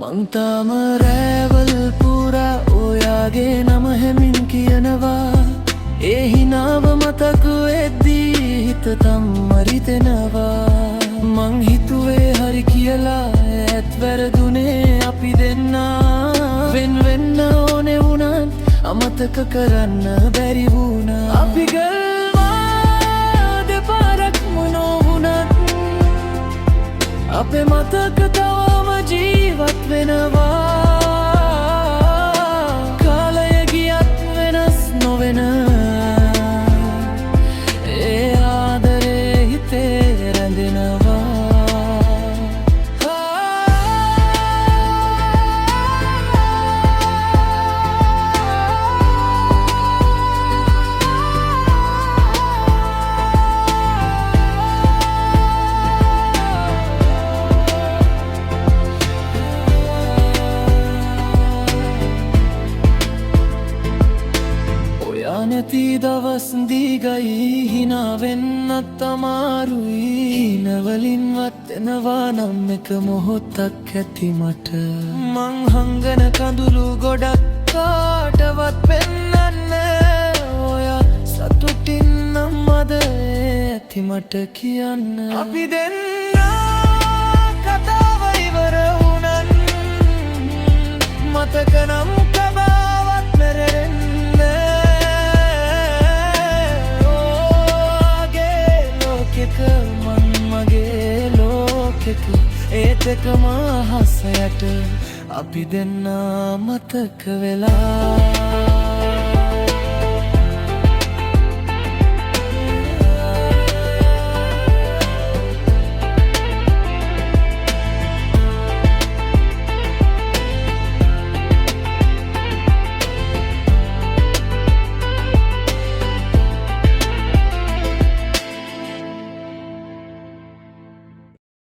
මං තාම රෑවල් පුරා ඔයාගේ නම හැමින් කියනවා. ඒ හිනාව මතක වෙද්දී හිත තම්මරිතෙනවා. මං හිතුවේ හරි කියලා ඇත් වැරදුනේ අපි දෙන්නා. වෙන් වෙන්න ඕනේ වුණත් අමතක කරන්න බැරි වුණා. අපි ගල්වා දෙපාරක් මොනෝ වුණත් අපේ මතක තවම ජීවත් වෙනවා. කාලය ගියත් වෙනස් නොවෙන ඒ ආදරේ හිතේ රැඳෙනවා. නැති දවස් දීගයි හිනා වෙන්නත් අමාරුයි. හිනවලින්වත් එනවා නම් එක මොහොතක් ඇති මට. මං හංගන කඳුළු ගොඩක් කාටවත් පෙන්නන්න. ඔයා සතුටින් නම් අද ඇති මට කියන්න. අපි දෙන්නා කතාව ඉවර වුණන් මතක නම් කතාවත් මැරෙන්න. මං මගේ ලෝකෙක ඒත් එකම අහස යට අපි දෙන්නා මතක වෙලා.